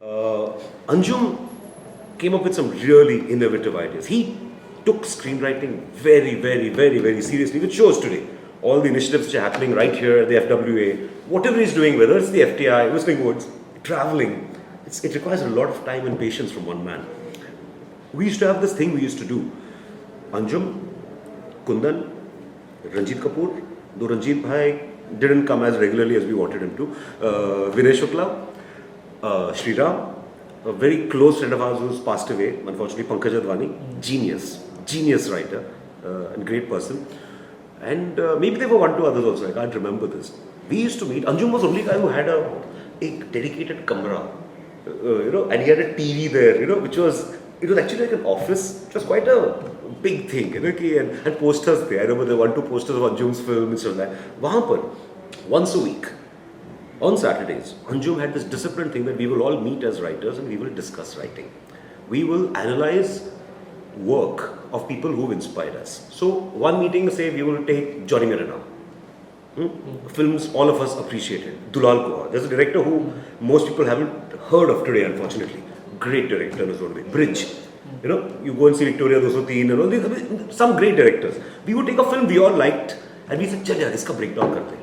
Anjum came up with some really innovative ideas. He took screenwriting very, very, very, very seriously, which shows today. All the initiatives which are happening right here at the FWA, whatever he's doing, whether it's the FTI, Whistling Woods, traveling, it requires a lot of time and patience from one man. We used to have this thing we used to do. Anjum, Kundan, Ranjit Kapoor, though Ranjit Bhai didn't come as regularly as we wanted him to, Vinay Shukla, Shriram, a very close friend of ours who's passed away, unfortunately, Pankaj Advani, genius writer and great person. And maybe there were one, two others also, I can't remember this. We used to meet, Anjum was the only guy who had a dedicated camera, and he had a TV there, which was, it was actually like an office. It was quite a big thing, and posters there. I remember there were 1, 2 posters of Anjum's film and stuff like that. Wahan par, once a week, on Saturdays, Anjum had this disciplined thing that we will all meet as writers and we will discuss writing. We will analyze work of people who've inspired us. So one meeting, say we will take Johnny Mirena. Films all of us appreciated. Dulal Kuha. There's a director who most people haven't heard of today, unfortunately. Great director in his own way. Bridge. You go and see Victoria 203 and all these, some great directors. We would take a film we all liked and we said, chal yaar, iska breakdown karte.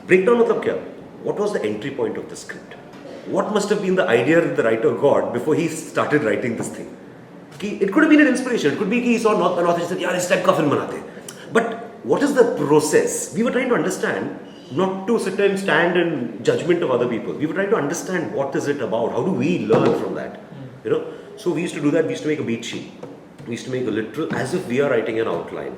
Breakdown matlab kya? What was the entry point of the script? What must have been the idea that the writer got before he started writing this thing? It could have been an inspiration. It could be that he saw an author and said, yaar, is type ka film banate. But what is the process? We were trying to understand, not to sit and stand in judgment of other people. We were trying to understand what is it about. How do we learn from that? So we used to do that. We used to make a beat sheet. We used to make a literal, as if we are writing an outline.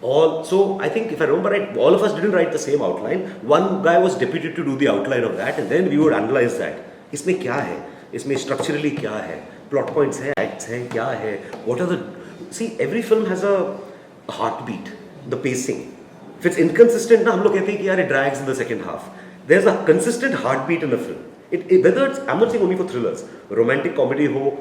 So I think if I remember right, all of us didn't write the same outline. One guy was deputed to do the outline of that, and then we would analyze that. Isme kya hai? Isme structurally kya hai? Plot points hai, acts hai, kya hai? What are the... See, every film has a heartbeat, the pacing. If it's inconsistent, na, hum log kehte hain ki yaar, it drags in the second half. There's a consistent heartbeat in a film. Whether it's, I'm not saying only for thrillers, romantic comedy ho,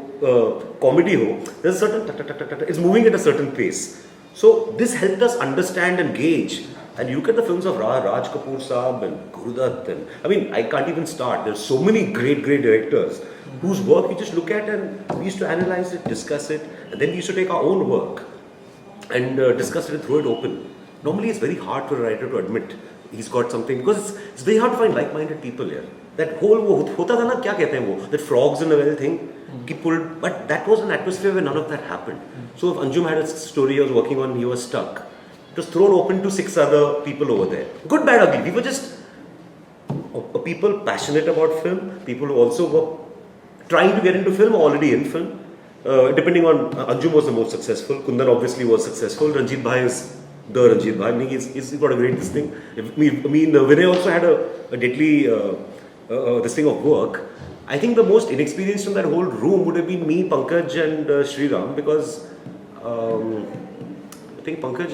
there's a certain, it's moving at a certain pace. So this helped us understand and gauge. And you look at the films of Raj Kapoor Saab and Gurudutt, and I mean, I can't even start. There's so many great directors whose work we just look at and we used to analyze it, discuss it, and then we used to take our own work and discuss it and throw it open. Normally it's very hard for a writer to admit he's got something, because it's very hard to find like-minded people here. That whole hota tha na, kya kehte hain wo, that frogs in a well thing, pulled, but that was an atmosphere where none of that happened. So if Anjum had a story he was working on, he was stuck. It was thrown open to 6 other people over there. Good, bad, ugly. We were just people passionate about film, people who also were trying to get into film or already in film. Depending on, Anjum was the most successful, Kundan obviously was successful, Ranjit Bhai is the Ranjit Bhai. I mean, he's got a great this thing. Vinay also had a deadly this thing of work. I think the most inexperienced in that whole room would have been me, Pankaj and Shriram, because I think Pankaj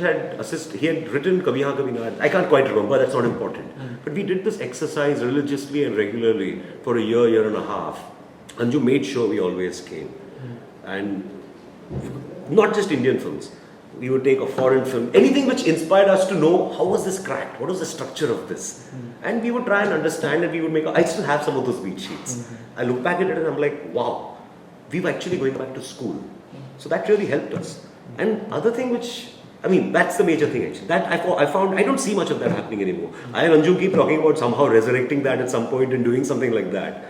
he had written Kabhi Haan Kabhi Na. I can't quite remember, that's not important. But we did this exercise religiously and regularly for a year and a half. Anju made sure we always came. And not just Indian films. We would take a foreign film, anything which inspired us to know how was this cracked, what was the structure of this. And we would try and understand, and we would I still have some of those beat sheets. I look back at it and I'm like, wow, we were actually going back to school. So that really helped us. And other thing which, that's the major thing actually. That I found, I don't see much of that happening anymore. I and Anjum keep talking about somehow resurrecting that at some point and doing something like that.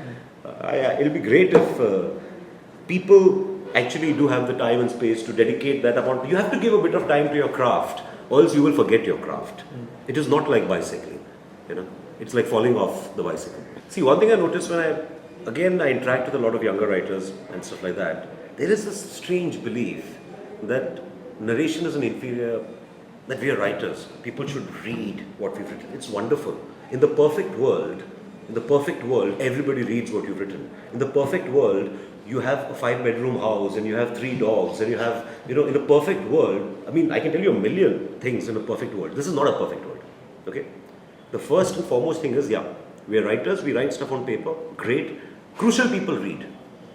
It'll be great if people actually do have the time and space to dedicate that amount. You have to give a bit of time to your craft, or else you will forget your craft. It is not like bicycling, It's like falling off the bicycle. See, one thing I noticed when I interact with a lot of younger writers and stuff like that, there is this strange belief that narration is an inferior, that we are writers. People should read what we've written. It's wonderful. In the perfect world, everybody reads what you've written. In the perfect world, you have a 5-bedroom house and you have 3 dogs and you have, in a perfect world, I can tell you a million things in a perfect world. This is not a perfect world, okay? The first and foremost thing is, we are writers, we write stuff on paper, great. Crucial people read.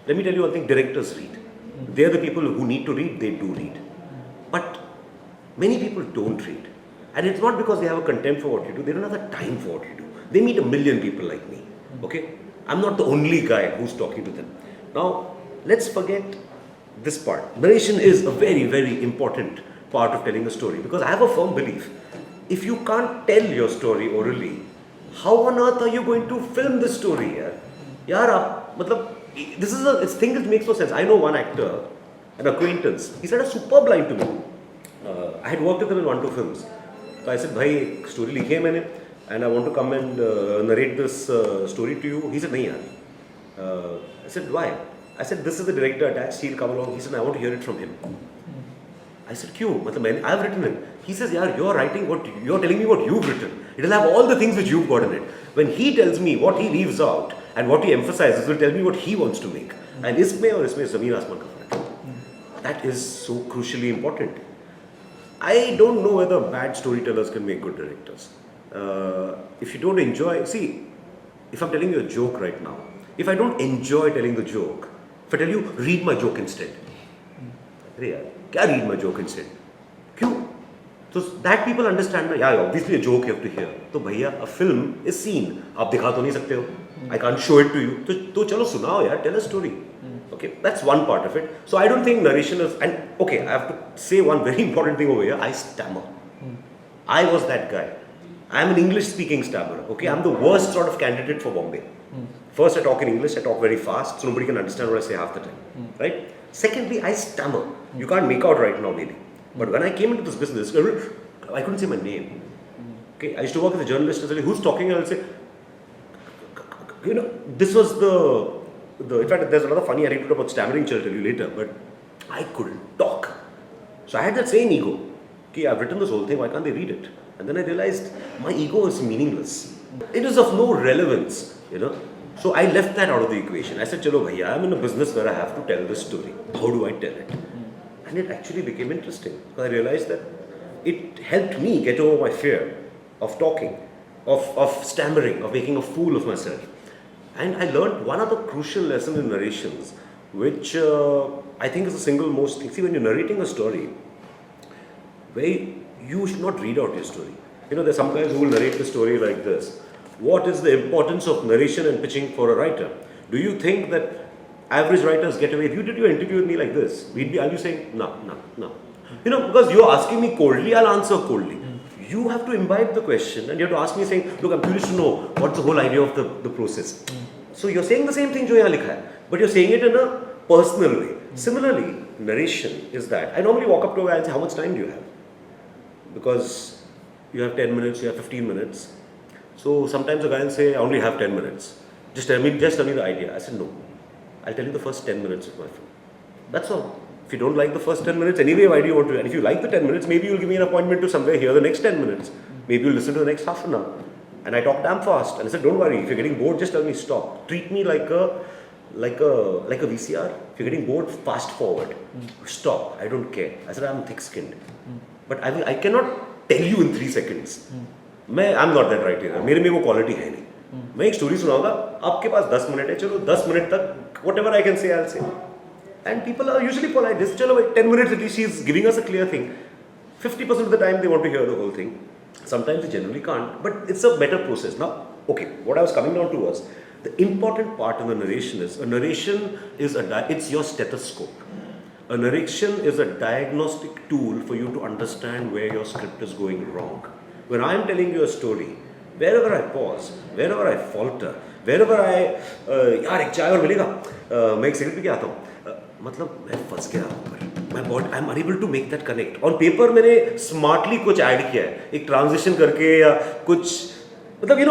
Let me tell you one thing, directors read. They're the people who need to read, they do read. But many people don't read. And it's not because they have a contempt for what you do, they don't have the time for what you do. They meet a million people like me, okay? I'm not the only guy who's talking to them. Now, let's forget this part. Narration is a very, very important part of telling a story, because I have a firm belief. If you can't tell your story orally, how on earth are you going to film the story? This is a thing that makes no sense. I know one actor, an acquaintance, he said a superb line to me. I had worked with him in 1-2 films. So I said, "Bhai, ek story likhi hai maine, and I want to come and narrate this story to you." He said, "Nahi yaar." I said, "Why?" I said, "This is the director attached, he'll come along." He said, "I want to hear it from him." I said, "Kyun? I've written it." He says, "Yaar, you're writing what you're telling me what you've written. It'll have all the things which you've got in it. When he tells me what he leaves out and what he emphasizes, will tell me what he wants to make. And isme aur isme zameen aasman ka fark hai." That is so crucially important. I don't know whether bad storytellers can make good directors. If you don't enjoy, see, if I'm telling you a joke right now, if I don't enjoy telling the joke, if I tell you, "Read my joke instead." Arey yaar, kya read my joke instead? Kyun? So that people understand, yeah, obviously a joke you have to hear. So bhaiya, a film is seen. आप दिखा तो नहीं सकते हो. I can't show it to you. तो चलो सुनाओ यार, tell a story. Okay, that's one part of it. So I don't think narration is, and okay, I have to say one very important thing over here. I stammer. I was that guy. I'm an English speaking stammerer. Okay, I'm the worst sort of candidate for Bombay. First, I talk in English, I talk very fast, so nobody can understand what I say half the time. Right? Secondly, I stammer. You can't make out right now, maybe. But when I came into this business, I couldn't say my name. Okay, I used to work as a journalist. I said, "Who's talking?" And I'll say, this was the. In fact, there's another funny anecdote about stammering, which I'll tell you later. But I couldn't talk, so I had that same ego. Okay, I've written this whole thing. Why can't they read it? And then I realized my ego is meaningless. It is of no relevance. So I left that out of the equation. I said, "Chalo bhaiya, I'm in a business where I have to tell this story. How do I tell it?" And it actually became interesting, because I realized that it helped me get over my fear of talking, of stammering, of making a fool of myself. And I learned one other crucial lesson in narrations, which I think is the single most thing. See, when you're narrating a story, you should not read out your story. There's some guys who will narrate the story like this. What is the importance of narration and pitching for a writer? Do you think that average writers get away? If you did your interview with me like this, I'll be saying, no. Because you're asking me coldly, I'll answer coldly. You have to imbibe the question, and you have to ask me saying, "Look, I'm curious to know what's the whole idea of the process." So you're saying the same thing jo yahan likha hai, but you're saying it in a personal way. Similarly, narration is that. I normally walk up to a guy and say, "How much time do you have?" Because you have 10 minutes, you have 15 minutes. So sometimes a guy will say, "I only have 10 minutes. Just tell me the idea." I said, "No. I'll tell you the first 10 minutes of my film. That's all. If you don't like the first 10 minutes, anyway, why do you want to? And if you like the 10 minutes, maybe you'll give me an appointment to somewhere here the next 10 minutes. Maybe you'll listen to the next half an hour." And I talk damn fast. And I said, "Don't worry. If you're getting bored, just tell me stop. Treat me like a VCR. If you're getting bored, fast forward. Stop. I don't care." I said, "I'm thick-skinned. But I cannot tell you in 3 seconds. I'm not that writer. मेरे में वो quality है नहीं. मैं एक story सुनाऊंगा. आपके पास 10 minute है. चलो 10 मिनट तक whatever I can say, I'll say." And people are usually polite. Just, "Chalo, 10 minutes at least, she's giving us a clear thing." 50% of the time they want to hear the whole thing. Sometimes they generally can't, but it's a better process. Now, okay, what I was coming down to was, the important part in the narration is, it's your stethoscope. A narration is a diagnostic tool for you to understand where your script is going wrong. When I am telling you a story, wherever I pause, wherever I falter, wherever यार एक चाय और मिलेगा, मैं एक cigarette P के आता हूँ, मतलब मैं फंस गया I am unable to make that connect. On paper मैंने स्मार्टली कुछ ऐड किया है, एक ट्रांजिशन करके या कुछ, मतलब आई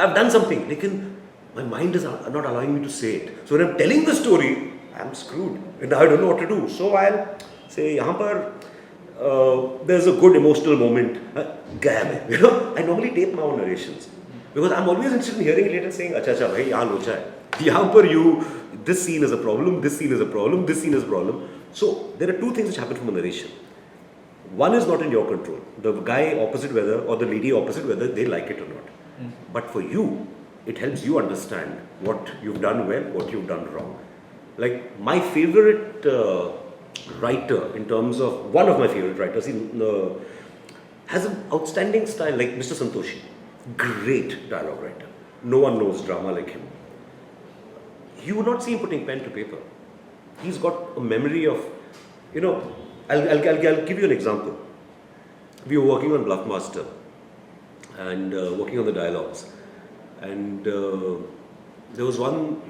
हैव डन समथिंग, लेकिन my mind is not allowing me to say it. So when I'm telling the story, I'm screwed and I don't know what to do. So I'll say, यहाँ पर there's a good emotional moment. गया मैं, I normally tape my own narrations because I'm always interested in hearing it later and saying, अच्छा भाई यहाँ लोचा है, यहाँ पर this scene is a problem, this scene is a problem, this scene is a problem. So there are two things which happen from a narration. One is not in your control. The guy opposite whether, or the lady opposite whether they like it or not. But for you, it helps you understand what you've done well, what you've done wrong. Like my favorite writer, in terms of one of my favorite writers, has an outstanding style, like Mr. Santoshi. Great dialogue writer. No one knows drama like him. you would not see him putting pen to paper. He's got a memory of, you know, I'll give you an example. We were working on Bluffmaster and working on the dialogues. And there was one,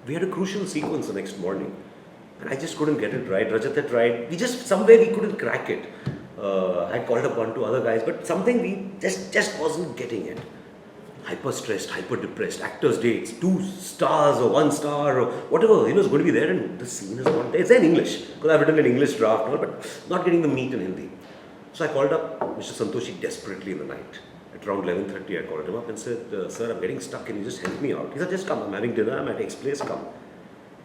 we had a crucial sequence the next morning. And I just couldn't get it right. Rajat had tried. Somewhere we couldn't crack it. I called up 1, 2 other guys, but something we just wasn't getting it. Hyper stressed, hyper depressed, actors' dates, 2 stars or 1 star or whatever, is going to be there, and the scene is not there. It's there in English, because I've written an English draft, but not getting the meat in Hindi. So I called up Mr. Santoshi desperately in the night. At around 11:30, I called him up and said, sir, I'm getting stuck, can you just help me out? He said, just come, I'm having dinner, I'm at X place, come.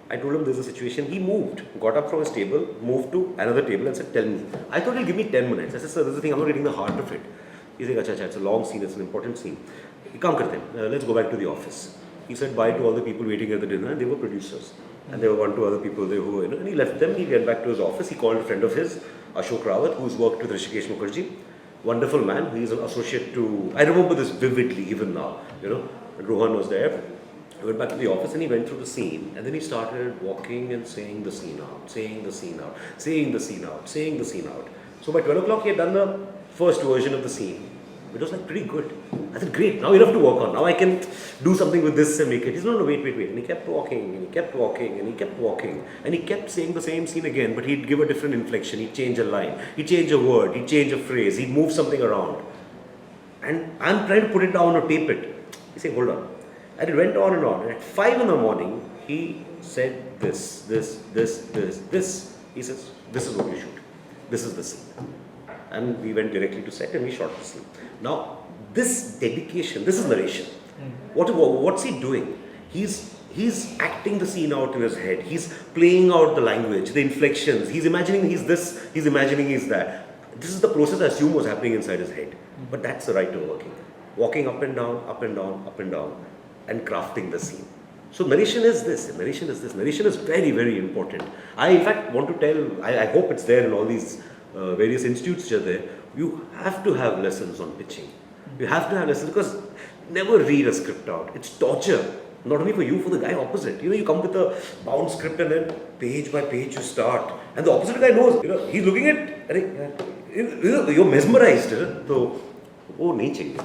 I told him there's a situation. He moved, got up from his table, moved to another table and said, tell me. I thought he'll give me 10 minutes. I said, sir, this is the thing, I'm not getting the heart of it. He said, acha, it's a long scene, it's an important scene. Come karte, let's go back to the office. He said bye to all the people waiting at the dinner, and they were producers. And there were 1, 2 other people there who were, and he left them. He went back to his office. He called a friend of his, Ashok Rawat, who's worked with Rishikesh Mukherjee. Wonderful man. He's an associate to, I remember this vividly even now, and Rohan was there. He went back to the office and he went through the scene, and then he started walking and saying the scene out, saying the scene out, saying the scene out, saying the scene out. So by 12 o'clock he had done the first version of the scene. It was like pretty good. I said, great, now enough to work on. Now I can do something with this and make it. He said, no, wait. And he kept walking, and he kept walking, and he kept walking. And he kept saying the same scene again, but he'd give a different inflection. He'd change a line. He'd change a word. He'd change a phrase. He'd move something around. And I'm trying to put it down or tape it. He said, hold on. And it went on and on. And at 5 in the morning, he said this. He says, this is what we shoot. This is the scene. And we went directly to set and we shot the scene. Now, this dedication, this is narration. What's he doing? He's acting the scene out in his head. He's playing out the language, the inflections. He's imagining he's this, he's imagining he's that. This is the process I assume was happening inside his head. But that's the writer working. Walking up and down, up and down, up and down, and crafting the scene. So narration is this, narration is this. Narration is very, very important. I in fact want to tell, I hope it's there in all these various institutes which are there. You have to have lessons on pitching. You have to have lessons, because never read a script out. It's torture. Not only for you, for the guy opposite. You come with a bound script and then page by page you start. And the opposite guy knows, he's looking at, you're mesmerized. So, oh, nahi chahiye.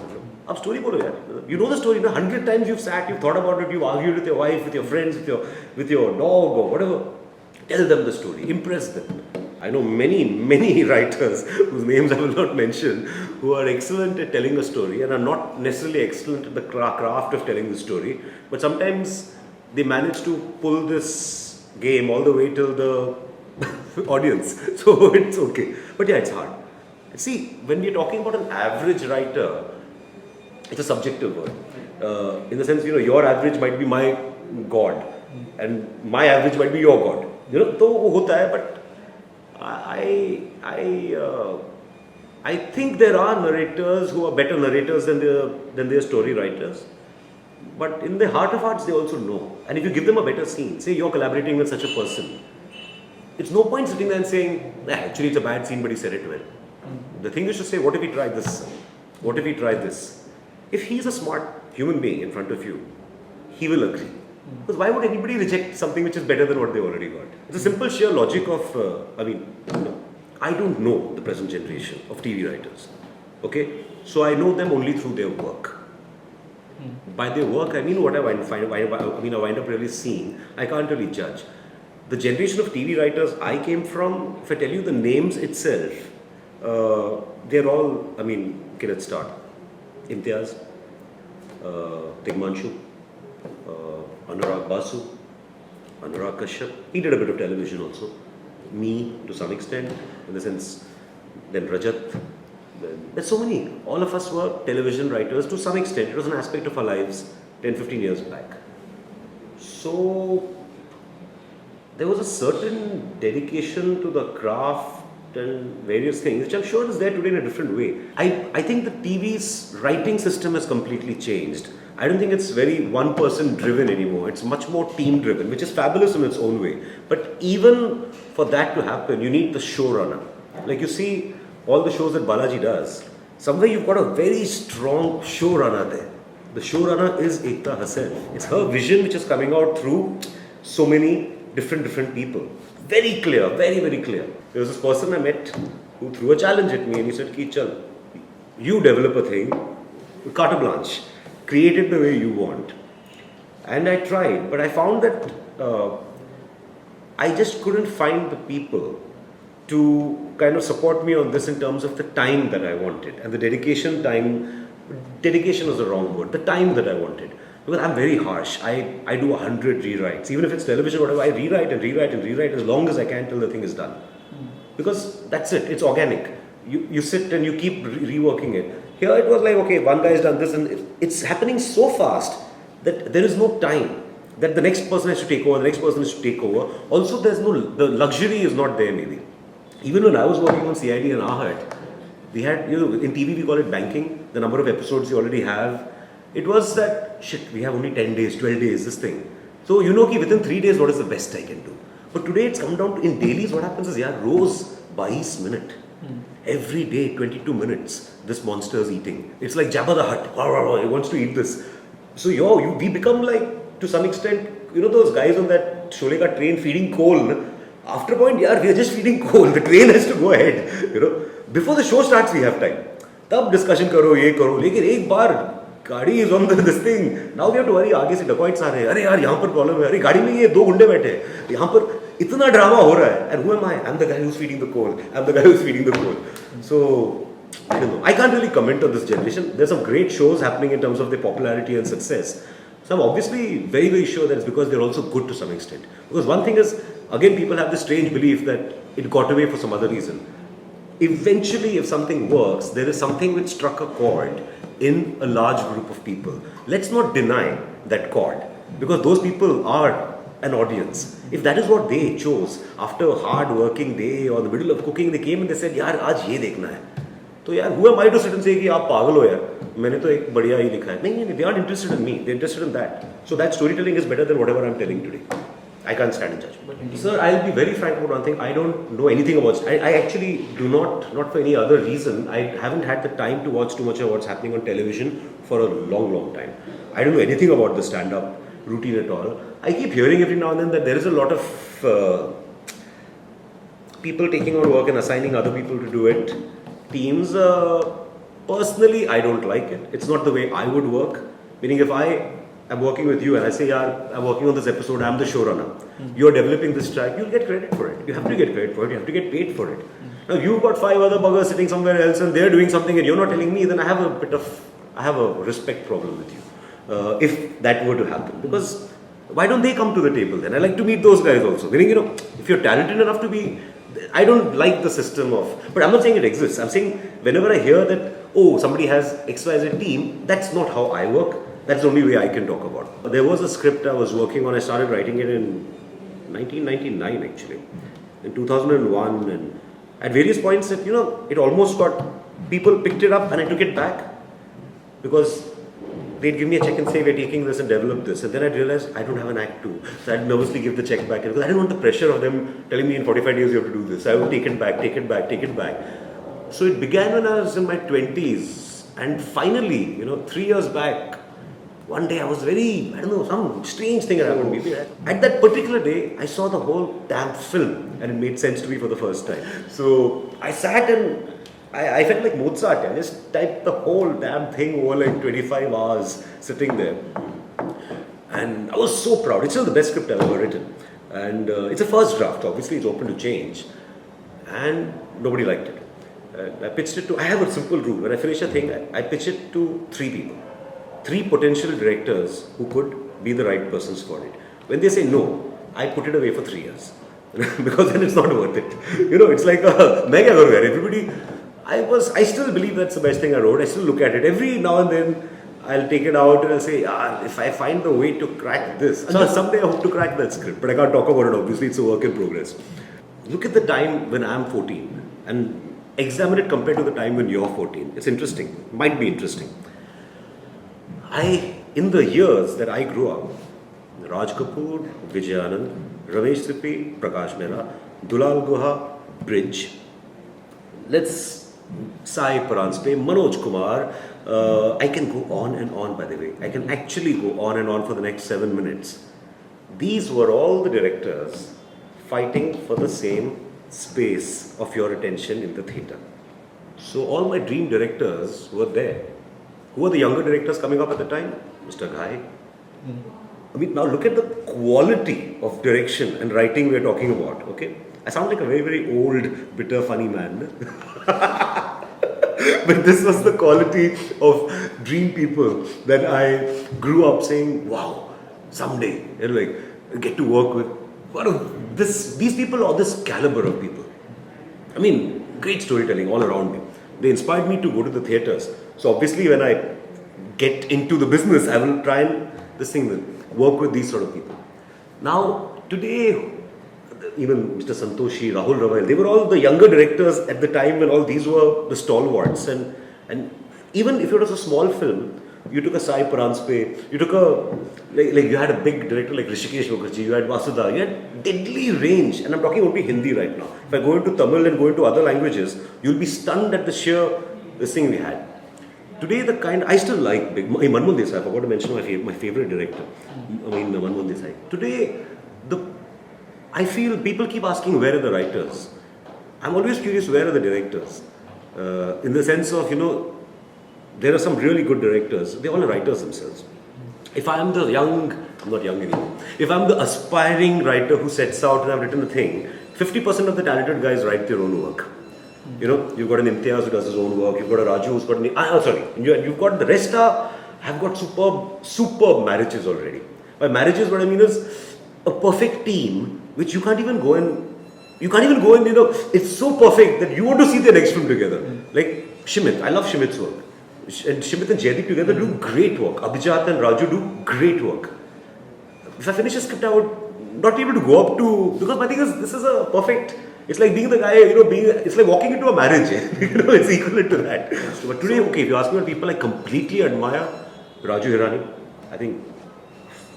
Ab story bolo yaar. You know the story. 100 times you've sat, you've thought about it, you've argued with your wife, with your friends, with your dog or whatever. Tell them the story. Impress them. I know many writers whose names I will not mention, who are excellent at telling a story and are not necessarily excellent at the craft of telling the story, but sometimes they manage to pull this game all the way till the audience. So it's okay. But yeah, it's hard. See, when we're talking about an average writer, it's a subjective word. In the sense, your average might be my God and my average might be your God. तो वो होता है, but I think there are narrators who are better narrators than their story writers. But in the heart of hearts, they also know. And if you give them a better scene, say you're collaborating with such a person, it's no point sitting there and saying, actually it's a bad scene, but he said it well. The thing is to say, what if he tried this? What if he tried this? If he's a smart human being in front of you, he will agree. Because why would anybody reject something which is better than what they already got? It's a simple sheer logic of, I don't know the present generation of TV writers. Okay? So I know them only through their work. By their work, I mean what I wind up really seeing. I can't really judge. The generation of TV writers I came from, if I tell you the names itself, they're all, okay, let's start. Imtiaz, Tigmanshu, Anurag Basu, Anurag Kashyap. He did a bit of television also. Me, to some extent, in the sense, then Rajat. There's so many. All of us were television writers to some extent. It was an aspect of our lives 10, 15 years back. So, there was a certain dedication to the craft and various things, which I'm sure is there today in a different way. I think the TV's writing system has completely changed. I don't think it's very one person driven anymore. It's much more team driven, which is fabulous in its own way. But even for that to happen, you need the showrunner. Like you see all the shows that Balaji does, somewhere you've got a very strong showrunner there. The showrunner is Ekta herself. It's her vision which is coming out through so many different people. Very clear, very clear. There was this person I met who threw a challenge at me and he said, Ki, chal, you develop a thing, carte blanche, create it the way you want. And I tried, but I found that I just couldn't find the people to kind of support me on this in terms of the time that I wanted. And the dedication is the wrong word, the time that I wanted. Because I'm very harsh. I do 100 rewrites. Even if it's television or whatever, I rewrite as long as I can till the thing is done. Because that's it, it's organic. You sit and you keep reworking it. Here it was like, okay, one guy's done this and it's happening so fast that there is no time that the next person has to take over, the next person has to take over. Also, the luxury is not there maybe. Even when I was working on CID and Ahart, we had, in TV we call it banking, the number of episodes you already have. It was that, shit, we have only 10 days, 12 days, this thing. So within 3 days, what is the best I can do? But today it's come down to, in dailies, what happens is, rose 22 minute. Every day, 22 minutes, this monster is eating. It's like Jabba the Hutt. He wants to eat this. So we become like, to some extent, those guys on that Sholay ka train feeding coal. After a point, we are just feeding coal. The train has to go ahead. Before the show starts, we have time. Tab discussion karo, ye karo. Lekin ek baar, गाड़ी is on this thing. Now we have to worry, आगे से dacoits आ रहे हैं. अरे यार यहाँ पर problem है. अरे गाड़ी में ये 2 गुंडे बैठे हैं. यहाँ पर इतना drama हो रहा है. And who am I? I'm the guy who's feeding the coal. So I don't know. I can't really comment on this generation. There's some great shows happening in terms of their popularity and success. So I'm obviously very sure that it's because they're also good to some extent. Because one thing is, again, people have this strange belief that it got away for some other reason. Eventually, if something works, there is something which struck a chord in a large group of people. Let's not deny that chord, because those people are an audience. If that is what they chose, after a hard working day or the middle of cooking, they came and they said, yaar, aaj ye dekhna hai. So who am I to sit and say, ki aap pagal ho yaar, maine to ek badhiya hi likha hai. No, they aren't interested in me, they're interested in that. So that storytelling is better than whatever I'm telling today. I can't stand in judgment. Sir, I'll be very frank about one thing. I don't know anything about it. I actually do not for any other reason. I haven't had the time to watch too much of what's happening on television for a long time. I don't know anything about the stand-up routine at all. I keep hearing every now and then that there is a lot of people taking on work and assigning other people to do it. Teams, personally, I don't like it. It's not the way I would work. Meaning if I'm working with you and I say, I'm working on this episode, I'm the showrunner. You're developing this track, you'll get credit for it. You have to get credit for it, you have to get paid for it. Now you've got 5 other buggers sitting somewhere else and they're doing something and you're not telling me, then I have a respect problem with you. If that were to happen. Because why don't they come to the table then? I like to meet those guys also. Meaning, if you're talented enough to be, I don't like the system but I'm not saying it exists. I'm saying whenever I hear that, somebody has XYZ team, that's not how I work. That's the only way I can talk about it. There was a script I was working on. I started writing it in 1999 actually, in 2001, and at various points it almost got, people picked it up and I took it back because they'd give me a check and say, we're taking this and develop this, and then I'd realize I don't have an act 2, so I'd nervously give the check back because I didn't want the pressure of them telling me in 45 days you have to do this. So I would take it back. So it began when I was in my 20s, and finally 3 years back, one day I was some strange thing had happened to me. At that particular day, I saw the whole damn film and it made sense to me for the first time. So I sat and I felt like Mozart. I just typed the whole damn thing over like 25 hours sitting there. And I was so proud. It's still the best script I've ever written. And it's a first draft. Obviously, it's open to change. And nobody liked it. I pitched it to, I have a simple rule. When I finish a thing, I pitch it to 3 people. 3 potential directors who could be the right persons for it. When they say no, I put it away for 3 years. Because then it's not worth it. It's like a mega career. Everybody, I still believe that's the best thing I wrote. I still look at it. Every now and then, I'll take it out and I'll say, if I find the way to crack this. And someday I hope to crack that script. But I can't talk about it, obviously. It's a work in progress. Look at the time when I'm 14 and examine it compared to the time when you're 14. It's interesting. Might be interesting. In the years that I grew up, Raj Kapoor, Vijay Anand, Ramesh Sippy, Prakash Mehra, Dulal Guha, Bridge. Let's Sai Paranspe, Manoj Kumar. I can go on and on, by the way. I can actually go on and on for the next 7 minutes. These were all the directors fighting for the same space of your attention in the theatre. So all my dream directors were there. Who were the younger directors coming up at the time? Mr. Ghai. I mean, now look at the quality of direction and writing we're talking about, okay? I sound like a very, very old, bitter, funny man. But this was the quality of dream people that I grew up saying, wow, someday, get to work with one of these people or this caliber of people. I mean, great storytelling all around me. They inspired me to go to the theatres. So obviously when I get into the business, I will try and work with these sort of people. Now, today, even Mr. Santoshi, Rahul Raval, they were all the younger directors at the time when all these were the stalwarts. And even if it was a small film, you took a Sai Paranspe, you took you had a big director like Rishikesh Mukherjee, you had Vasudha, you had deadly range. And I'm talking only Hindi right now. If I go into Tamil and go into other languages, you'll be stunned at the sheer thing we had. Today, I still like Manmohan Desai. I forgot to mention my favorite director. Manmohan Desai. Today, I feel people keep asking where are the writers. I'm always curious where are the directors. In the sense of, there are some really good directors. They're all writers themselves. If I'm the young, I'm not young anymore. If I'm the aspiring writer who sets out and I've written a thing, 50% of the talented guys write their own work. You've got an Imtiaz who does his own work. You've got a Raju who's got you've got the rest have got superb marriages already. By marriages, what I mean is a perfect team which you can't even go and it's so perfect that you want to see their next film together. Like Shimit, I love Shimit's work. And Shimit and Jaideep together do great work. Abhijat and Raju do great work. If I finish a script, I would not be able to go up to, because my thing is, this is a perfect, it's like being the guy, it's like walking into a marriage. It's equivalent to that. But today, okay, if you ask me what people I completely admire, Raju Hirani, I think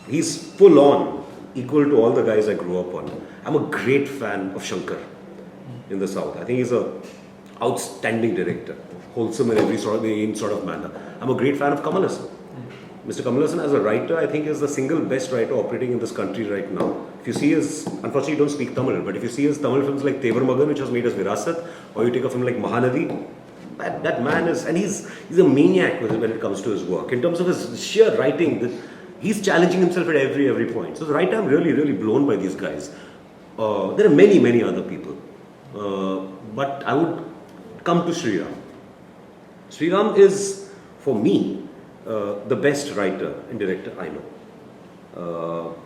he's full on equal to all the guys I grew up on. I'm a great fan of Shankar in the South. I think he's an outstanding director, wholesome in every sort of manner. I'm a great fan of Kamal Haasan. Mr. Kamal Haasan as a writer, I think is the single best writer operating in this country right now. If you see his, unfortunately you don't speak Tamil, but if you see his Tamil films like Tevar Magan, which was made as Virasat, or you take a film like Mahanadi, that man is, and he's a maniac when it comes to his work. In terms of his sheer writing, he's challenging himself at every point. So right now I'm really, really blown by these guys. There are many, many other people. But I would come to Sriram. Sriram is, for me, the best writer and director I know.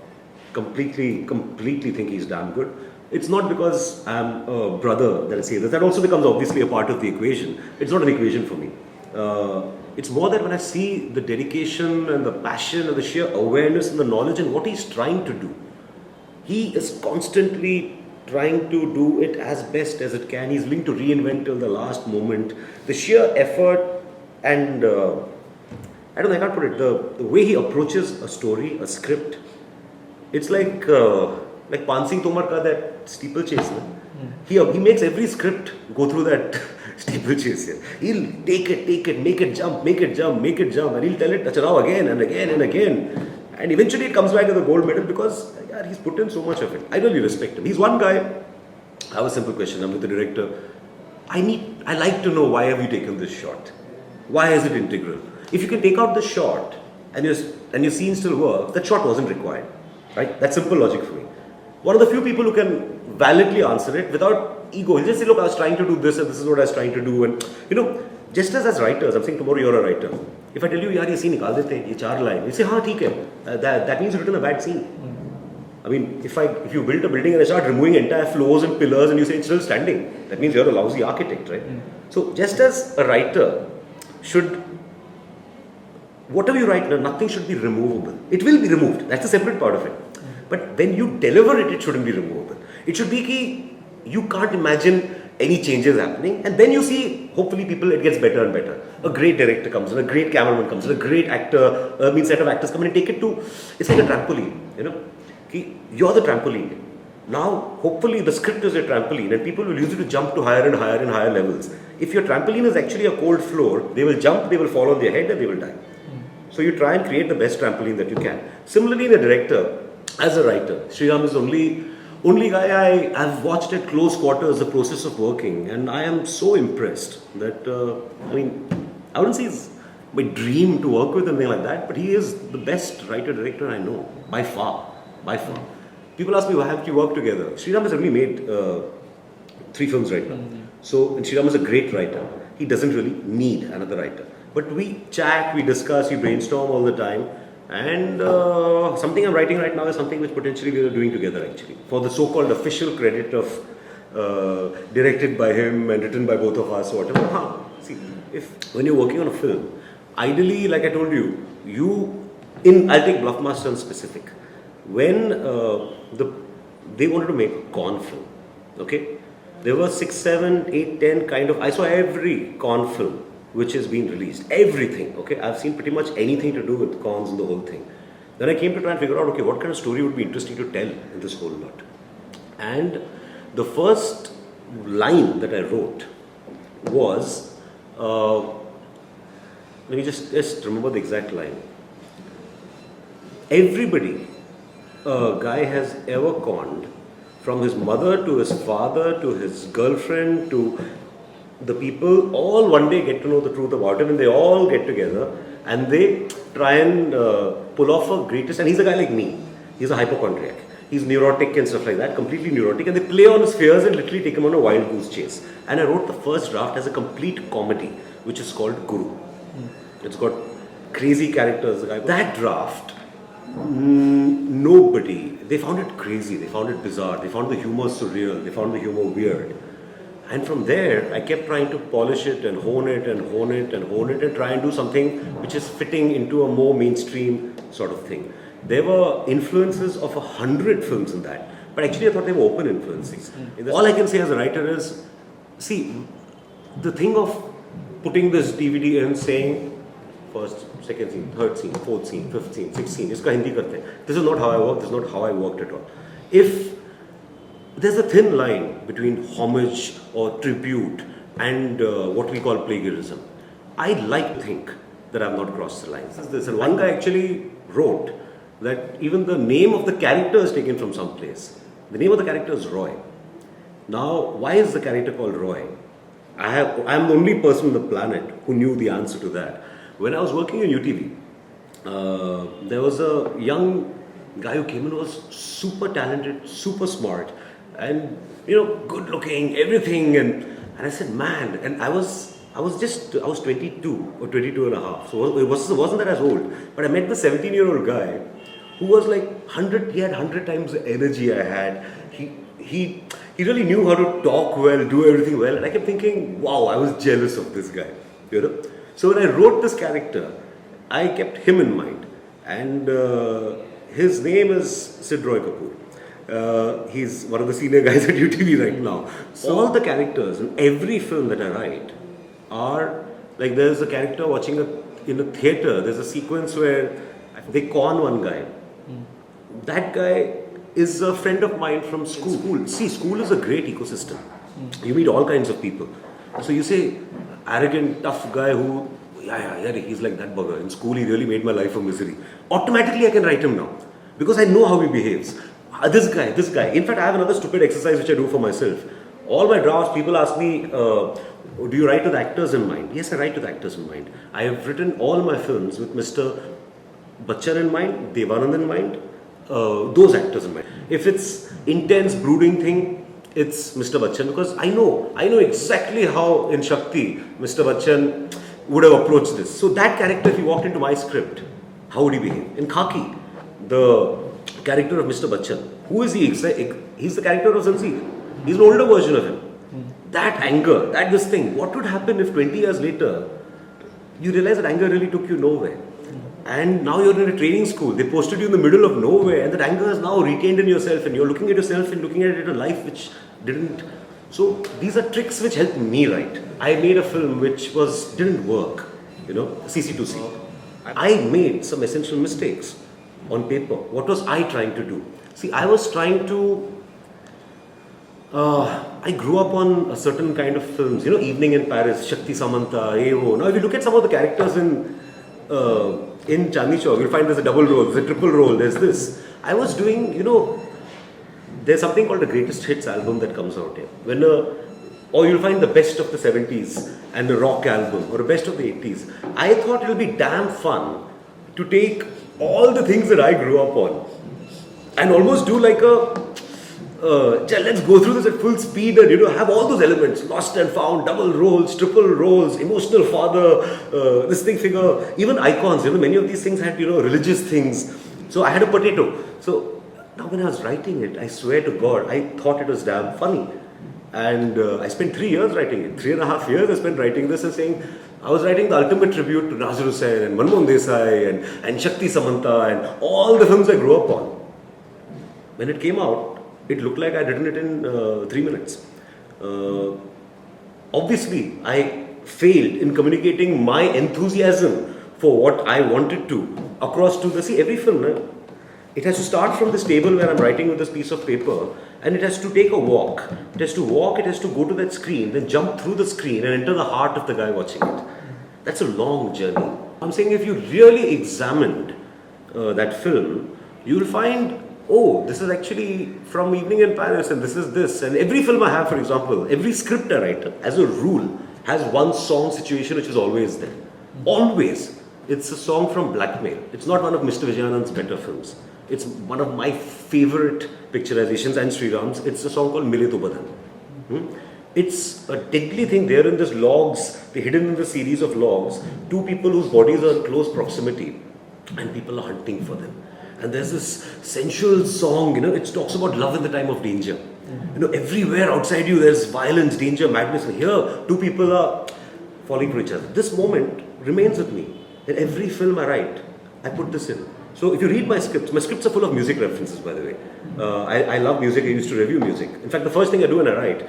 Completely think he's damn good. It's not because I'm a brother that I say this. That also becomes obviously a part of the equation. It's not an equation for me. It's more that when I see the dedication and the passion and the sheer awareness and the knowledge and what he's trying to do, he is constantly trying to do it as best as it can. He's willing to reinvent till the last moment. The sheer effort and I can't put it. The way he approaches a story, a script, it's like Pan Singh Tomar ka that steeplechase. He makes every script go through that steeplechase. He'll take it, make it jump, and he'll tell it Acharao again and again and again. And eventually it comes back to the gold medal because he's put in so much of it. I really respect him. He's one guy. I have a simple question. I'm with the director. I like to know, why have you taken this shot? Why is it integral? If you can take out the shot and your scene still works, that shot wasn't required. Right? That's simple logic for me. One of the few people who can validly answer it without ego. He'll just say, look, I was trying to do this and this is what I was trying to do. And just as writers, I'm saying tomorrow you're a writer. If I tell you, yaar, ye scene nikal dete, ye 4 lines, you say, haan, theek hai. That means you've written a bad scene. I mean, if you build a building and I start removing entire floors and pillars and you say it's still standing, that means you're a lousy architect, right? So just as a writer should, whatever you write, nothing should be removable. It will be removed. That's a separate part of it. But when you deliver it, it shouldn't be removable. It should be ki you can't imagine any changes happening, and then you see, hopefully it gets better and better. A great director comes in, a great cameraman comes in, a great set of actors come in and take it to, it's like a trampoline, You're the trampoline. Now, hopefully, the script is a trampoline and people will use it to jump to higher and higher and higher levels. If your trampoline is actually a cold floor, they will jump, they will fall on their head and they will die. So you try and create the best trampoline that you can. Similarly, the director, as a writer, Sriram is only guy I've watched at close quarters the process of working, and I am so impressed that I wouldn't say it's my dream to work with anything like that, but he is the best writer director I know by far, by far. People ask me, why haven't you worked together? Sriram has only made 3 films right now. So, and Sriram is a great writer. He doesn't really need another writer. But we chat, we discuss, we brainstorm all the time. And something I'm writing right now is something which potentially we are doing together actually. For the so-called official credit of directed by him and written by both of us or whatever. See, when you're working on a film, ideally, like I told you, I'll take Bluffmaster in specific. When they wanted to make a Corn film, okay? There were 6, 7, 8, 10 kind of, I saw every Corn film which has been released, everything, okay? I've seen pretty much anything to do with corns and the whole thing. Then I came to try and figure out, okay, what kind of story would be interesting to tell in this whole lot? And the first line that I wrote was, let me just remember the exact line. Everybody a guy has ever conned, from his mother to his father to his girlfriend to the people, all one day get to know the truth about him, and they all get together and they try and pull off a greatest. And he's a guy like me. He's a hypochondriac. He's neurotic and stuff like that, completely neurotic, and they play on his fears and literally take him on a wild goose chase. And I wrote the first draft as a complete comedy, which is called Guru. It's got crazy characters. That draft, nobody, they found it crazy, they found it bizarre, they found the humor surreal, they found the humor weird. And from there, I kept trying to polish it and hone it and hone it and hone it and try and do something which is fitting into a more mainstream sort of thing. There were influences of 100 films in that, but actually I thought they were open influences. All I can say as a writer is, see, the thing of putting this DVD in, saying first, second scene, third scene, fourth scene, fifth scene, sixth scene, iska Hindi karte hain. This is not how I work, this is not how I worked at all. If there's a thin line between homage or tribute and what we call plagiarism, I like to think that I've not crossed the lines. And one guy actually wrote that even the name of the character is taken from some place. The name of the character is Roy. Now, why is the character called Roy? I'm the only person on the planet who knew the answer to that. When I was working in UTV, there was a young guy who came in who was super talented, super smart, and good looking, everything. And I said, man, and I was 22 or 22 and a half, so it wasn't that as old. But I met the 17-year-old guy who was like 100. He had 100 times the energy I had. He really knew how to talk well, do everything well, and I kept thinking, wow, I was jealous of this guy, So when I wrote this character, I kept him in mind, and his name is Sid Roy Kapoor. He's one of the senior guys at UTV right now. So all the characters in every film that I write are like, there's a character watching in a theater. There's a sequence where they con one guy. That guy is a friend of mine from school. See, school is a great ecosystem. You meet all kinds of people. So you say, arrogant, tough guy who, he's like that bugger. In school, he really made my life a misery. Automatically, I can write him now because I know how he behaves. This guy. In fact, I have another stupid exercise which I do for myself. All my drafts, people ask me, do you write with actors in mind? Yes, I write with actors in mind. I have written all my films with Mr. Bachchan in mind, Devanand in mind, those actors in mind. If it's intense, brooding thing, it's Mr. Bachchan, because I know exactly how in Shakti Mr. Bachchan would have approached this. So that character, if he walked into my script, how would he behave? In Khaki, the character of Mr. Bachchan, who is he? He's the character of Zanjeer. He's an older version of him. That anger, this thing, what would happen if 20 years later, you realize that anger really took you nowhere? And now you're in a training school, they posted you in the middle of nowhere, and that anger is now retained in yourself, and you're looking at yourself and looking at it in a life which didn't. So these are tricks which helped me write. I made a film which didn't work, CC2C. I made some essential mistakes on paper. What was I trying to do? See, I was trying to I grew up on a certain kind of films, Evening in Paris, Shakti Samanta, AO. Now, if you look at some of the characters in Chandni Chowk, you'll find there's a double role, there's a triple role, there's this. I was doing, there's something called the Greatest Hits album that comes out here. Or you'll find the best of the 70s and the rock album, or the best of the 80s. I thought it'll be damn fun to take all the things that I grew up on and almost do like let's go through this at full speed and have all those elements: lost and found, double roles, triple roles, emotional father, this thing figure, even icons. Many of these things had religious things. So I had a potato. So now when I was writing it, I swear to God, I thought it was damn funny. And I spent 3 years writing it. 3.5 years I spent writing this and saying, I was writing the ultimate tribute to Nazir Hussain and Manmohan Desai and Shakti Samanta and all the films I grew up on. When it came out, it looked like I'd written it in 3 minutes. Obviously, I failed in communicating my enthusiasm for what I wanted to across to the... See, every film, it has to start from this table where I'm writing with this piece of paper, and it has to take a walk. It has to walk, it has to go to that screen, then jump through the screen and enter the heart of the guy watching it. That's a long journey. I'm saying if you really examined that film, you'll find, oh, this is actually from Evening in Paris, and this is this. And every film I have, for example, every script I write, as a rule, has one song situation which is always there. Always. It's a song from Blackmail. It's not one of Mr. Vijayanand's better films. It's one of my favorite picturizations and Sriram's. It's a song called Mile To Badan. It's a deadly thing. They're in this logs, they're hidden in the series of logs, two people whose bodies are in close proximity, and people are hunting for them. And there's this sensual song, it talks about love in the time of danger. Everywhere outside you there's violence, danger, madness, and here two people are falling for each other. This moment remains with me. In every film I write, I put this in. So if you read my scripts are full of music references, by the way. I love music, I used to review music. In fact, the first thing I do when I write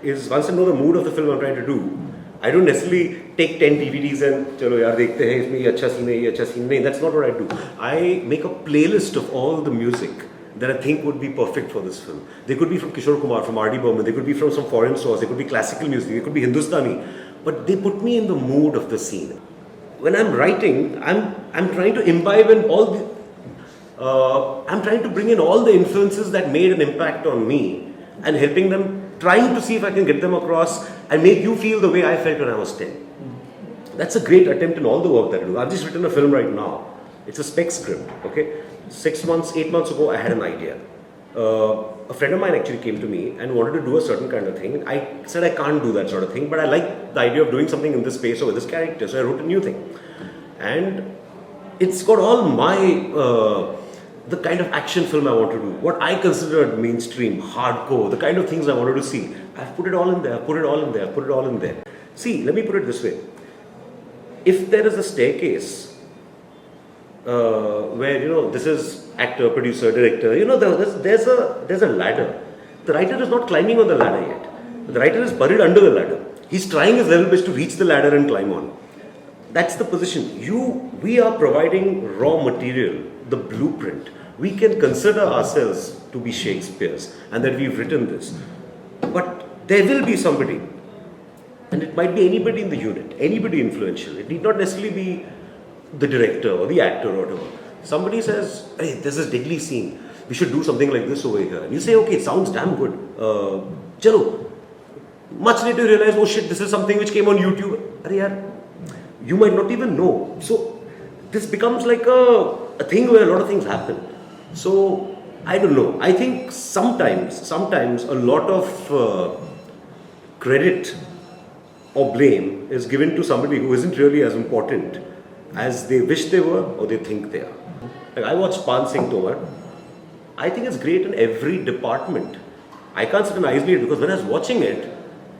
is, once I know the mood of the film I'm trying to do, I don't necessarily take 10 DVDs and, chalo yaar, dekhte hain, isme ye acha scene hai, ye acha scene nahi. That's not what I do. I make a playlist of all the music that I think would be perfect for this film. They could be from Kishore Kumar, from R.D. Burman, they could be from some foreign source, they could be classical music, they could be Hindustani. But they put me in the mood of the scene. When I'm writing, I'm trying to imbibe in all the... I'm trying to bring in all the influences that made an impact on me and helping them, trying to see if I can get them across and make you feel the way I felt when I was 10. That's a great attempt in all the work that I do. I've just written a film right now. It's a spec script, okay? 8 months ago, I had an idea. A friend of mine actually came to me and wanted to do a certain kind of thing. I said I can't do that sort of thing, but I like the idea of doing something in this space or with this character, so I wrote a new thing. And it's got all my... the kind of action film I want to do, what I considered mainstream, hardcore, the kind of things I wanted to see. I've put it all in there, put it all in there, put it all in there. See, let me put it this way. If there is a staircase where, this is actor, producer, director, there's a ladder. The writer is not climbing on the ladder yet. The writer is buried under the ladder. He's trying his level best to reach the ladder and climb on. That's the position. We are providing raw material, the blueprint. We can consider ourselves to be Shakespeare's and that we've written this. But there will be somebody, and it might be anybody in the unit, anybody influential. It need not necessarily be the director or the actor or whatever. Somebody says, hey, there's this deadly scene. We should do something like this over here. And you say, okay, it sounds damn good. Chalo. Much later you realize, oh shit, this is something which came on YouTube. Arey yaar, you might not even know. So this becomes like a thing where a lot of things happen. So I don't know. I think sometimes a lot of credit or blame is given to somebody who isn't really as important as they wish they were or they think they are. Like I watched Pan Singh Tomar. I think it's great in every department. I can't sit and isolate it because when I was watching it,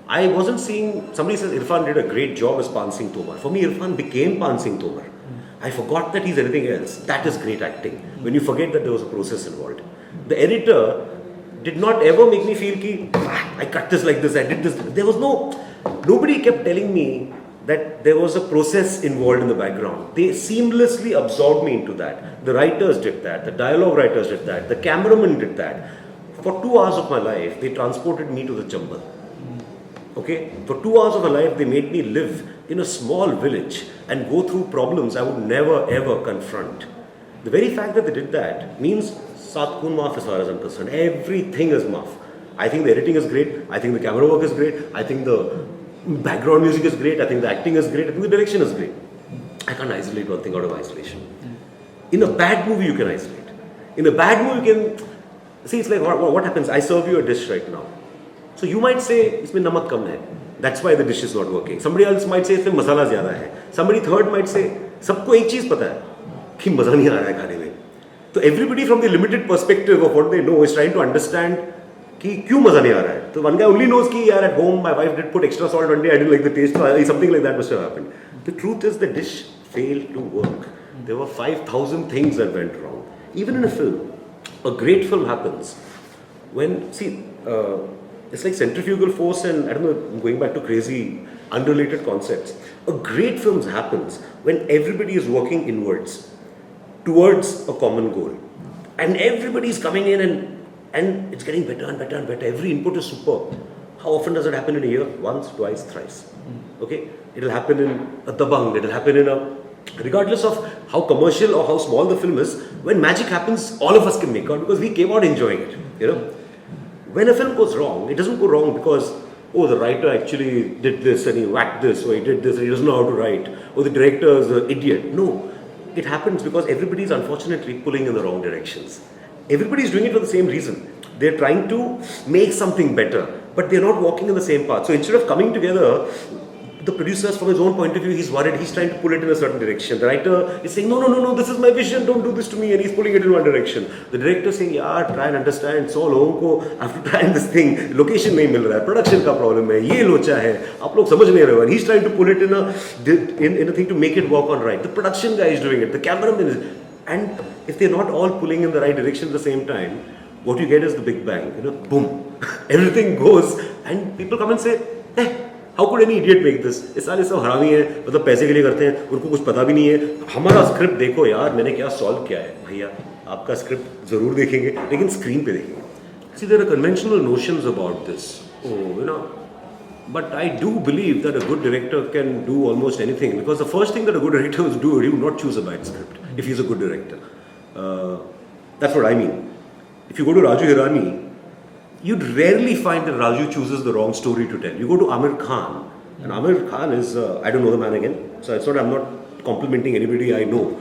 I wasn't seeing, somebody says Irfan did a great job as Pan Singh Tomar. For me, Irfan became Pan Singh Tomar. I forgot that he's anything else. That is great acting. When you forget that there was a process involved. The editor did not ever make me feel ki, I cut this like this, I did this. There was nobody kept telling me that there was a process involved in the background. They seamlessly absorbed me into that. The writers did that, the dialogue writers did that, the cameraman did that. For 2 hours of my life, they transported me to the jungle. Okay? For 2 hours of my life, they made me live in a small village and go through problems I would never ever confront. The very fact that they did that means Saat Kun Maaf as far as I'm concerned. Everything is maaf. I think the editing is great. I think the camera work is great. I think the background music is great. I think the acting is great. I think the direction is great. I can't isolate one thing out of isolation. In a bad movie, you can isolate. In a bad movie, you can... See, it's like, what happens? I serve you a dish right now. So you might say, इसमें नमक कम है. That's why the dish is not working. Somebody else might say, इसमें मसाला ज़्यादा है. Somebody third might say, सबको एक चीज़ पता है कि मज़ा नहीं आ रहा है खाने में. So everybody from the limited perspective of what they know is trying to understand कि क्यों मज़ा नहीं आ रहा है. So one guy only knows कि यार at home my wife did put extra salt one day, I didn't like the taste, so something like that must have happened. The truth is the dish failed to work. There were 5,000 things that went wrong. Even in a film, a great film happens when, see, it's like centrifugal force and, I don't know, I'm going back to crazy, unrelated concepts. A great film happens when everybody is working inwards towards a common goal. And everybody is coming in and it's getting better and better and better. Every input is superb. How often does it happen in a year? Once, twice, thrice. Okay? It'll happen in a Dabang, it'll happen in a... Regardless of how commercial or how small the film is, when magic happens, all of us can make out because we came out enjoying it. You know? When a film goes wrong, it doesn't go wrong because, oh, the writer actually did this and he whacked this, or he did this and he doesn't know how to write, or the director is an idiot. No. It happens because everybody is unfortunately pulling in the wrong directions. Everybody is doing it for the same reason. They're trying to make something better, but they're not walking in the same path. So instead of coming together, the producer, from his own point of view, he's worried, he's trying to pull it in a certain direction. The writer is saying, no, this is my vision, don't do this to me, and he's pulling it in one direction. The director is saying, yeah, try and understand, so लोगों को have to try and this thing, location नहीं मिल रहा है, production का problem है, ये लोचा है, आप लोग समझ नहीं रहे हो. And he's trying to pull it in a thing to make it work on right. The production guy is doing it, the cameraman is, and if they're not all pulling in the right direction at the same time, what you get is the big bang, boom, everything goes, and people come and say, how could any idiot make this? ये सारे सब हरामी हैं, मतलब पैसे के लिए करते हैं, उनको कुछ पता भी नहीं है. हमारा स्क्रिप्ट देखो यार, मैंने क्या सॉल्व किया है. भैया, आपका स्क्रिप्ट जरूर देखेंगे, लेकिन स्क्रीन पे देखेंगे. See, there are conventional notions about this. But I do believe that a good director can do almost anything, because the first thing that a good director will do, he will not choose a bad script if he's a good director. That's what I mean. If you go to Raju Hirani, you'd rarely find that Raju chooses the wrong story to tell. You go to Amir Khan, and Amir Khan is, I don't know the man again, so it's not, I'm not complimenting anybody I know.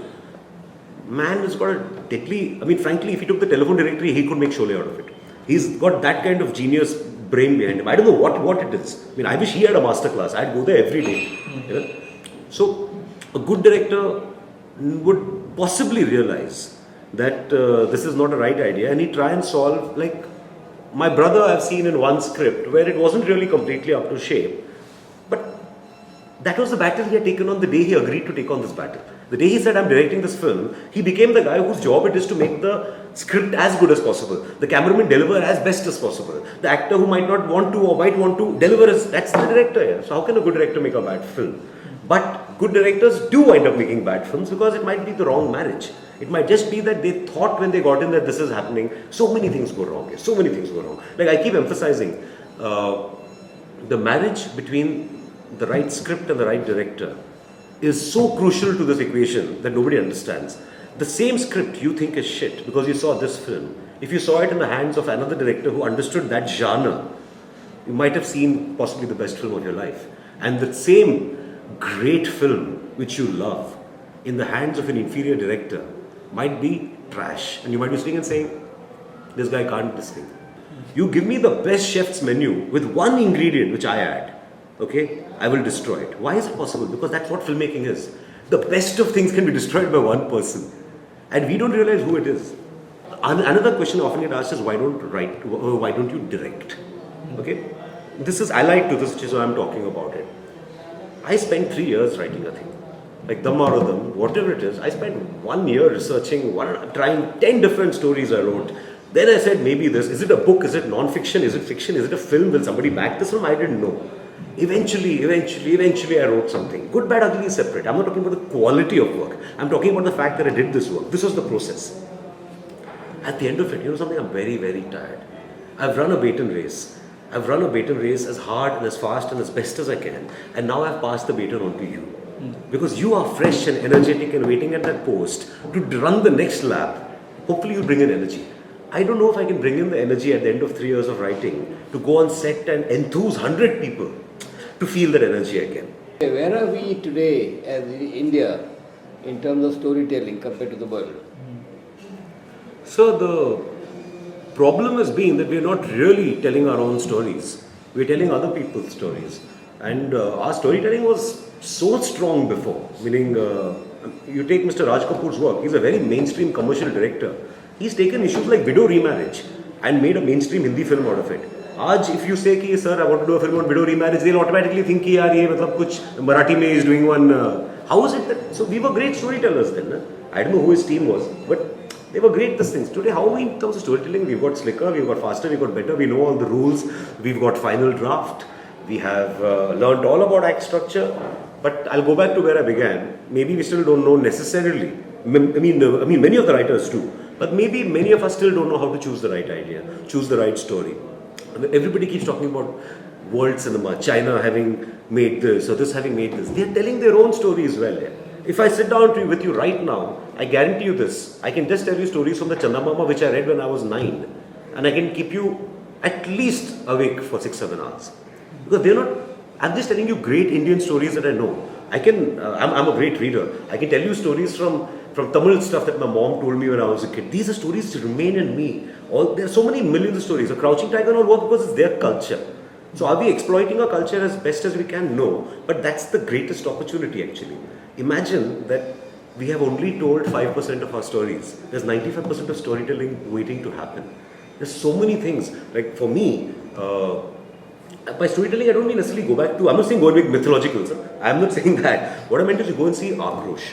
Man has got a deadly, frankly, if he took the telephone directory, he could make Sholay out of it. He's got that kind of genius brain behind him. I don't know what it is. I wish he had a master class. I'd go there every day. So, a good director would possibly realize that this is not a right idea, and he'd try and solve, like, my brother I've seen in one script where it wasn't really completely up to shape, but that was the battle he had taken on the day he agreed to take on this battle. The day he said, I'm directing this film, he became the guy whose job it is to make the script as good as possible, the cameraman deliver as best as possible, the actor who might not want to or might want to deliver that's the director here. So how can a good director make a bad film? But good directors do wind up making bad films because it might be the wrong marriage. It might just be that they thought when they got in that this is happening, so many things go wrong here, so many things go wrong. Like I keep emphasizing, the marriage between the right script and the right director is so crucial to this equation that nobody understands. The same script you think is shit because you saw this film. If you saw it in the hands of another director who understood that genre, you might have seen possibly the best film of your life. And the same great film which you love in the hands of an inferior director might be trash. And you might be sitting and saying, this guy can't this thing. You give me the best chef's menu with one ingredient which I add, okay, I will destroy it. Why is it possible? Because that's what filmmaking is. The best of things can be destroyed by one person. And we don't realize who it is. Another question I often get asked is, why don't you direct? Okay? I like to this, which is why I'm talking about it. I spent 3 years writing a thing. Like Dam Aur Dam, whatever it is, I spent 1 year researching, trying 10 different stories I wrote. Then I said, maybe this, is it a book, is it non-fiction, is it fiction, is it a film, will somebody back this film? I didn't know. Eventually I wrote something. Good, bad, ugly is separate. I'm not talking about the quality of work. I'm talking about the fact that I did this work. This was the process. At the end of it, something, I'm very, very tired. I've run a baton race. I've run a baton race as hard and as fast and as best as I can, and now I've passed the baton on to you. Because you are fresh and energetic and waiting at that post to run the next lap. Hopefully you bring in energy. I don't know if I can bring in the energy at the end of 3 years of writing to go on set and enthuse 100 people to feel that energy again. Where are we today as India in terms of storytelling compared to the world? So the problem has been that we're not really telling our own stories. We're telling other people's stories. And our storytelling was so strong before. Meaning, you take Mr. Raj Kapoor's work, he's a very mainstream commercial director. He's taken issues like widow remarriage and made a mainstream Hindi film out of it. Aaj, if you say ki, sir, I want to do a film on widow remarriage, they'll automatically think ki, yaar, ye matlab kuch Marathi mein is doing one. How is it that? So we were great storytellers then. I don't know who his team was, but they were great these things. Today, how are we in terms of storytelling? We've got slicker, we've got faster, we've got better, we know all the rules, we've got final draft, we have learned all about act structure. But I'll go back to where I began. Maybe we still don't know necessarily. I mean, many of the writers do. But maybe many of us still don't know how to choose the right idea, choose the right story. Everybody keeps talking about world cinema, China having made this or this having made this. They're telling their own story as well. Yeah? If I sit down with you right now, I guarantee you this. I can just tell you stories from the Chandamama which I read when I was 9. And I can keep you at least awake for 6-7 hours. Because they're not, I'm just telling you great Indian stories that I know. I'm a great reader. I can tell you stories from Tamil stuff that my mom told me when I was a kid. These are stories that remain in me. There are so many millions of stories. A Crouching Tiger will work because it's their culture. So are we exploiting our culture as best as we can? No. But that's the greatest opportunity actually. Imagine that we have only told 5% of our stories. There's 95% of storytelling waiting to happen. There's so many things. Like for me, by storytelling, I don't mean necessarily go back to, I'm not saying go and make mythological, sir. I'm not saying that. What I meant is you go and see Akrosh.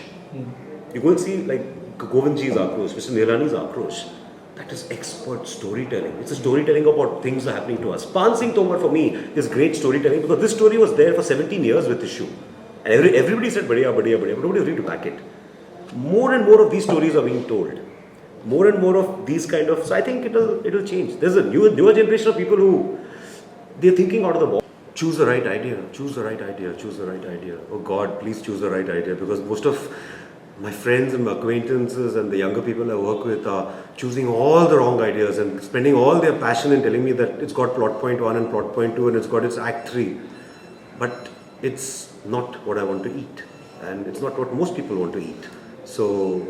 You go and see like Govindji's Akrosh, Mr. Nirani's Akrosh. That is expert storytelling. It's a storytelling about things that are happening to us. Pan Singh Tomar for me is great storytelling because this story was there for 17 years with issue. And everybody said, badhiya, badhiya, badhiya, but nobody was ready to back it. More and more of these stories are being told. More and more of these kind of, so I think it'll change. There's a newer generation of people who, they're thinking out of the box. Choose the right idea, choose the right idea, choose the right idea. Oh God, please choose the right idea because most of my friends and my acquaintances and the younger people I work with are choosing all the wrong ideas and spending all their passion in telling me that it's got plot point 1 and plot point 2 and it's got its act 3. But it's not what I want to eat and it's not what most people want to eat. So,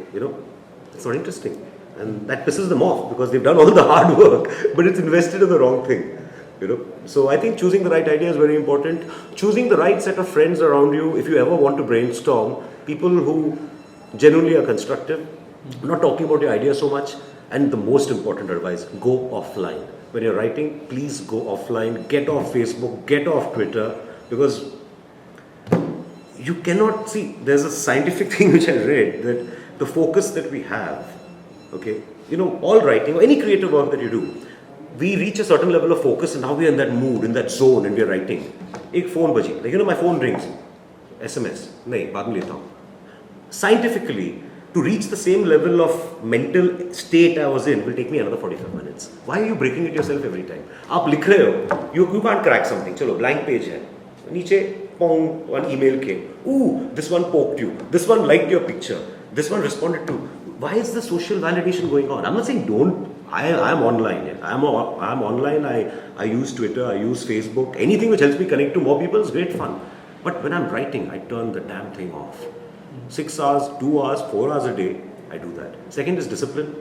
it's not interesting. And that pisses them off because they've done all the hard work but it's invested in the wrong thing. So I think choosing the right idea is very important. Choosing the right set of friends around you if you ever want to brainstorm, people who genuinely are constructive, not talking about your idea so much. And the most important advice, go offline. When you're writing, please go offline, get off Facebook, get off Twitter, because you cannot see, there's a scientific thing which I read that the focus that we have, all writing or any creative work that you do, we reach a certain level of focus and now we're in that mood, in that zone and we're writing. Ek phone baji, like my phone rings, SMS, nahi, baad mein leta hu. Scientifically, to reach the same level of mental state I was in will take me another 45 minutes. Why are you breaking it yourself every time? Aap likh rahe ho, you can't crack something. Chalo, blank page hai. Niche, pong, one email came. Ooh, this one poked you. This one liked your picture. This one responded to. Why is the social validation going on? I'm not saying don't. I'm online. I'm online. I use Twitter. I use Facebook. Anything which helps me connect to more people is great fun. But when I'm writing, I turn the damn thing off. 6 hours, 2 hours, 4 hours a day, I do that. Second is discipline.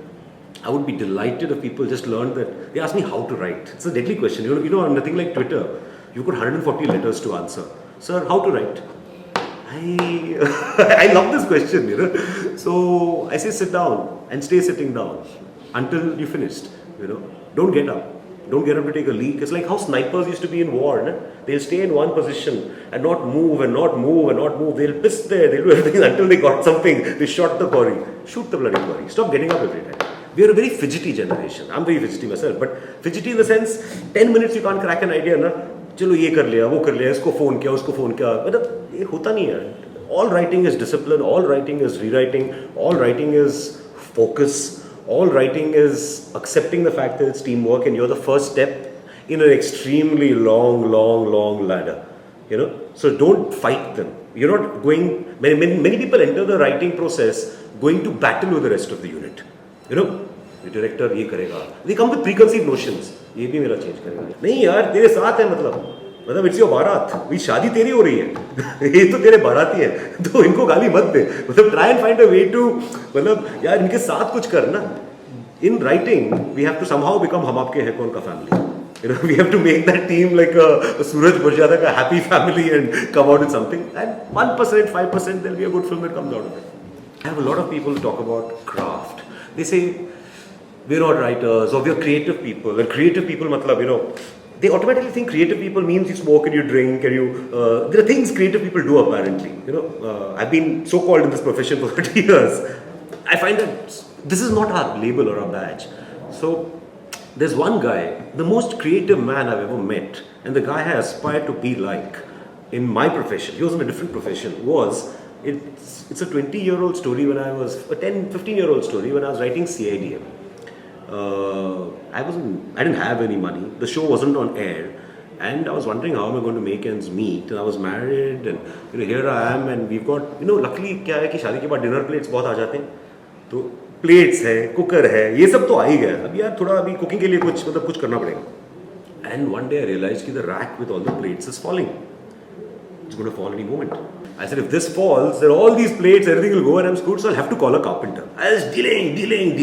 I would be delighted if people just learned that. They ask me how to write. It's a deadly question. Nothing like Twitter. You've got 140 letters to answer. Sir, how to write? I love this question, So I say sit down and stay sitting down until you finished, Don't get up. Don't get up to take a leak. It's like how snipers used to be in war. They'll stay in one position and not move and not move and not move. They'll piss there. They'll do everything until they got something. They shot the quarry. Shoot the bloody quarry. Stop getting up every time. We are a very fidgety generation. I'm very fidgety myself. But fidgety in the sense, 10 minutes you can't crack an idea. चलो ये कर लिया, वो कर लिया, इसको phone किया, उसको फ़ोन किया. मतलब ये होता नहीं है. All writing is discipline. All writing is rewriting. All writing is focus. all writing is accepting the fact that it's teamwork and you're the first step in an extremely long ladder. You know, so don't fight them. You're not going. Many people enter the writing process going to battle with the rest of the unit. You know, the director ये करेगा. They come with preconceived notions. ये भी मेरा change करेगा. नहीं यार, तेरे साथ है मतलब it's your बारात. ये शादी तेरी हो रही है. ये तो तेरे बाराती है. तो इनको गाली मत दे. मतलब try and find a way to मतलब यार इनके साथ कुछ करना. In writing, we have to somehow become हम आपके हैं कौन का family. You know, we have to make that team like a Suraj Burjada ka happy family and come out with something. And 1%, 5%, there'll be a good film that comes out of it. I have a lot of people who talk about craft. They say, we're not writers or we're creative people. And creative people, matlab, you know, they automatically think creative people means you smoke and you drink and you... there are things creative people do apparently. You know, I've been so-called in this profession for 30 years. I find that this is not our label or our badge. So, there's one guy, the most creative man I've ever met, and the guy I aspired to be like in my profession, he was in a different profession, it's a 20-year-old story when I was, a 15-year-old story when I was writing CIDM. I didn't have any money, the show wasn't on air, and I was wondering how am I going to make ends meet, and I was married, and you know, here I am, and we've got, you know, luckily क्या है कि शादी के बाद dinner plates बहुत आ जाते हैं, तो प्लेट्स है, कुकर है, ये सब तो आ ही गया. अब यार थोड़ा अभी कुकिंग के लिए कुछ करना पड़ेगा. And one day I realized कि the rack with all the plates is falling. It's going to fall any moment. I said if this falls, there all these plates, everything will go and I am screwed, so I have to call a carpenter. I was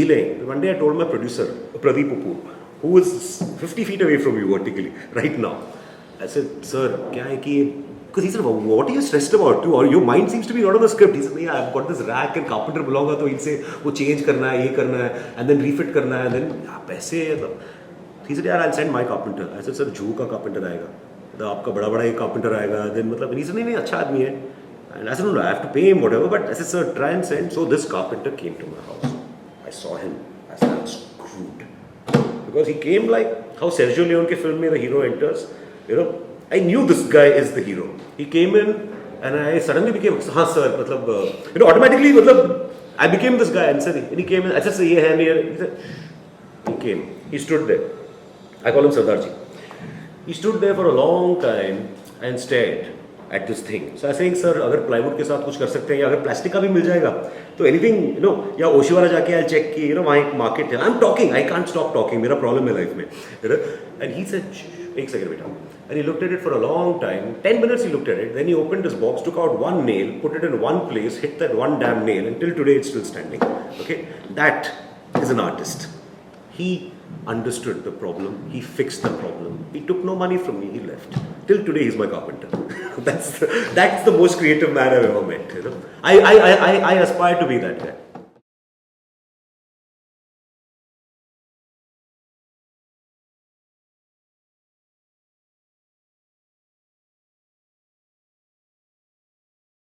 delaying. One day I told my producer, Pradeep Kapoor, who is 50 feet away from you vertically right now. I said, sir, क्या है कि because he said, well, what are you stressed about too? Or your mind seems to be not on the script. He said, yeah, I've got this rack and carpenter बुलाऊंगा तो इनसे वो change करना है, ये करना है, and then refit करना है, and then पैसे. He said, yeah, I'll send my carpenter. I said, sir, जू का carpenter आएगा, तो आपका बड़ा एक carpenter आएगा. Then मतलब he said, नहीं अच्छा आदमी है. And I said, no, I have to pay him whatever. But I said, sir, try and send. So this carpenter came to my house. I saw him. I said, I'm screwed. Because he came like how Sergio Leone के film में the hero enters. You know, I knew this guy is the hero. He came in and I suddenly became, हाँ sir, मतलब, you know, automatically, मतलब, I became this guy and he came in, I said, ये है नहीं. He said, he came, he stood there. I call him Sardarji. He stood there for a long time and stared at this thing. So I was saying, sir, अगर plywood के साथ कुछ कर सकते हैं या अगर plastic का भी मिल जाएगा, तो anything, you know, या ओशिवारा जाके I'll check कि, you know, वहाँ एक market है. I'm talking, I can't stop talking. मेरा problem है life में, you know. And he said, एक second बेटा. And he looked at it for a long time. 10 minutes he looked at it. Then he opened his box, took out one nail, put it in one place, hit that one damn nail, and till today it's still standing. Okay, that is an artist. He understood the problem. He fixed the problem. He took no money from me. He left. Till today he's my carpenter. that's the most creative man I've ever met. You know, I aspire to be that guy.